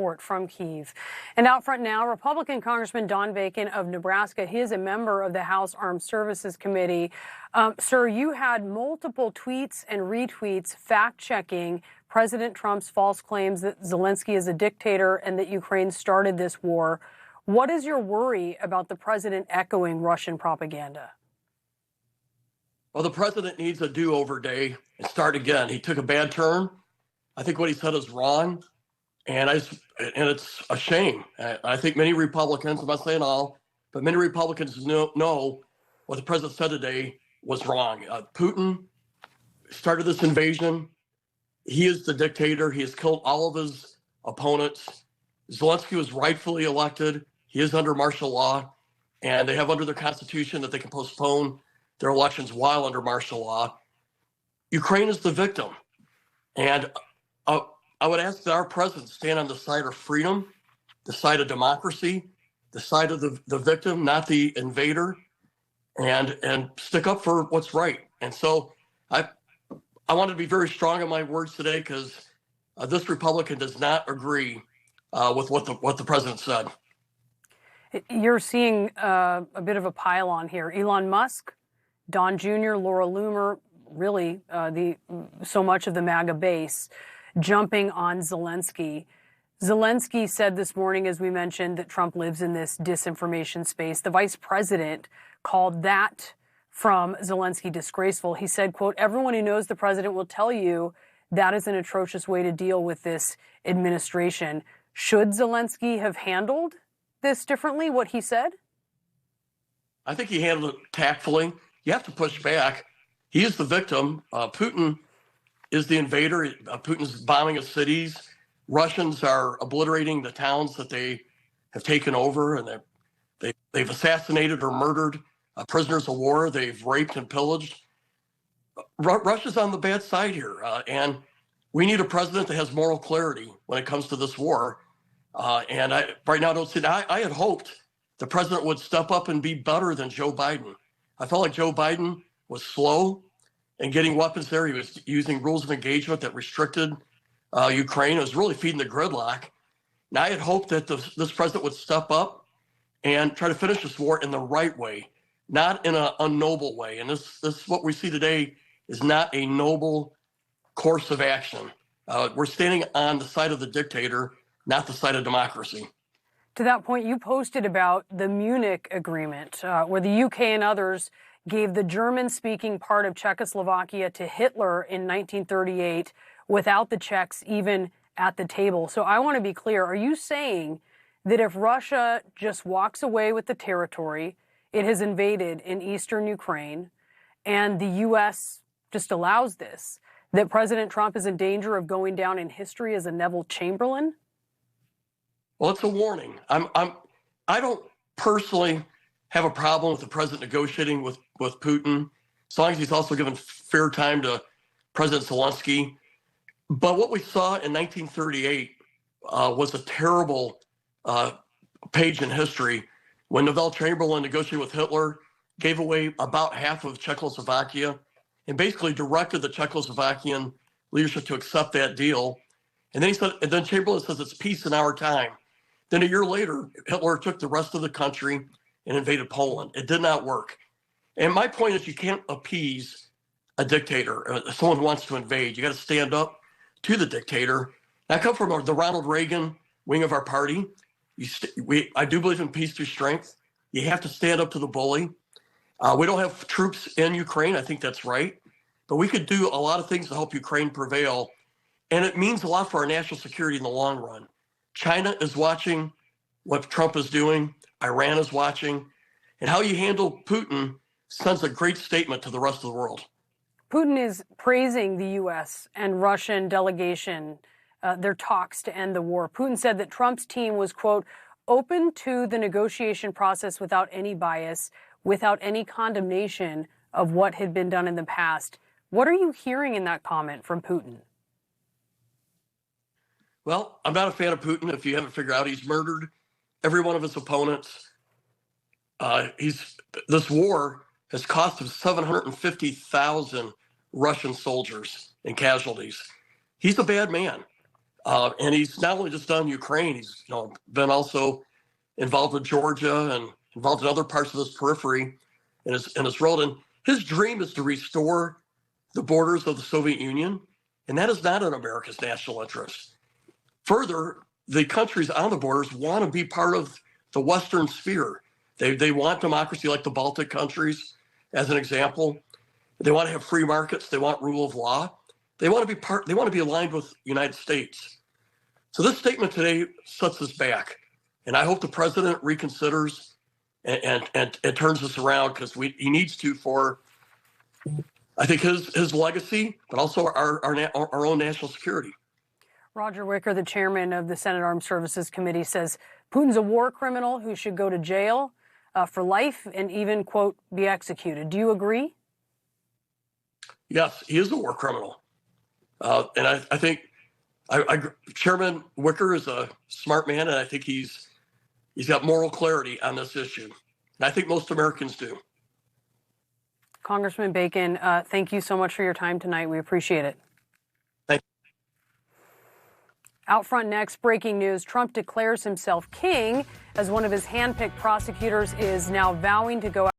report from Kyiv. And out front now, Republican Congressman Don Bacon of Nebraska. He is a member of the House Armed Services Committee. Sir, you had multiple tweets and retweets fact-checking President Trump's false claims that Zelensky is a dictator and that Ukraine started this war. What is your worry about the president echoing Russian propaganda? Well, the president needs a do-over day and start again. He took a bad turn. I think what he said is wrong, and it's a shame. I think many Republicans, I'm not saying all, but many Republicans know what the president said today was wrong. Putin started this invasion. He is the dictator. He has killed all of his opponents. Zelensky was rightfully elected. He is under martial law, and they have under their constitution that they can postpone their elections while under martial law. Ukraine is the victim. And I would ask that our president stand on the side of freedom, the side of democracy, the side of the victim, not the invader, and stick up for what's right. And so I wanted to be very strong in my words today because this Republican does not agree with what the president said. You're seeing a bit of a pile-on here. Elon Musk, Don Jr., Laura Loomer, really so much of the MAGA base jumping on Zelensky. Zelensky said this morning, as we mentioned, that Trump lives in this disinformation space. The vice president called that from Zelensky disgraceful. He said, quote, "Everyone who knows the president will tell you that is an atrocious way to deal with this administration." Should Zelensky have handled this differently, what he said? I think he handled it tactfully. You have to push back. He is the victim. Putin is the invader. Putin's bombing of cities. Russians are obliterating the towns that they have taken over, and they've assassinated or murdered prisoners of war. They've raped and pillaged. Russia's on the bad side here, and we need a president that has moral clarity when it comes to this war. And I right now don't see that. I had hoped the president would step up and be better than Joe Biden. I felt like Joe Biden was slow in getting weapons there. He was using rules of engagement that restricted Ukraine. It was really feeding the gridlock. Now I had hoped that this president would step up and try to finish this war in the right way, not in an unnoble way. And this what we see today is not a noble course of action. We're standing on the side of the dictator, not the side of democracy. To that point, you posted about the Munich Agreement, where the UK and others gave the German-speaking part of Czechoslovakia to Hitler in 1938 without the Czechs even at the table. So I want to be clear. Are you saying that if Russia just walks away with the territory it has invaded in eastern Ukraine and the U.S. just allows this, that President Trump is in danger of going down in history as a Neville Chamberlain? Well, it's a warning. I don't personally have a problem with the president negotiating with Putin, as long as he's also given fair time to President Zelensky. But what we saw in 1938 was a terrible page in history when Neville Chamberlain negotiated with Hitler, gave away about half of Czechoslovakia, and basically directed the Czechoslovakian leadership to accept that deal. And then he said, and then Chamberlain says it's peace in our time. Then a year later, Hitler took the rest of the country and invaded Poland. It did not work. And my point is, you can't appease a dictator, someone who wants to invade. You got to stand up to the dictator. I come from the Ronald Reagan wing of our party. I do believe in peace through strength. You have to stand up to the bully. We don't have troops in Ukraine. I think that's right. But we could do a lot of things to help Ukraine prevail. And it means a lot for our national security in the long run. China is watching what Trump is doing. Iran is watching. And how you handle Putin sends a great statement to the rest of the world. Putin is praising the U.S. and Russian delegation, their talks to end the war. Putin said that Trump's team was, quote, open to the negotiation process without any bias, without any condemnation of what had been done in the past. What are you hearing in that comment from Putin? Well, I'm not a fan of Putin. If you haven't figured out, he's murdered every one of his opponents. This war has cost him 750,000 Russian soldiers and casualties. He's a bad man. And he's not only just done Ukraine, he's been also involved with Georgia and involved in other parts of this periphery in his role. And his dream is to restore the borders of the Soviet Union, and that is not in America's national interest. Further, the countries on the borders want to be part of the Western sphere. They want democracy, like the Baltic countries, as an example. They want to have free markets. They want rule of law. They want to be They want to be aligned with the United States. So this statement today sets us back, and I hope the president reconsiders and turns this around, because he needs to, for I think his legacy, but also our own national security. Roger Wicker, the chairman of the Senate Armed Services Committee, says Putin's a war criminal who should go to jail for life and even, quote, be executed. Do you agree? Yes, he is a war criminal. And I think Chairman Wicker is a smart man, and I think he's got moral clarity on this issue. And I think most Americans do. Congressman Bacon, thank you so much for your time tonight. We appreciate it. Thank you. Out front next, breaking news. Trump declares himself king as one of his handpicked prosecutors is now vowing to go